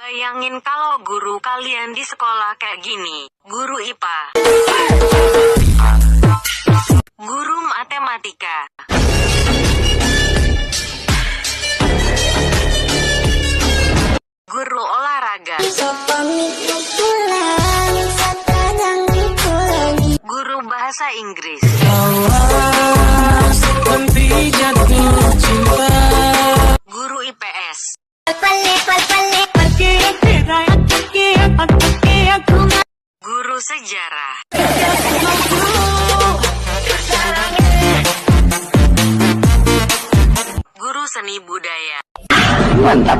Bayangin kalau guru kalian di sekolah kayak gini. Guru IPA, guru matematika, guru olahraga, guru bahasa Inggris, guru IPS, guru sejarah, guru seni budaya. Mantap.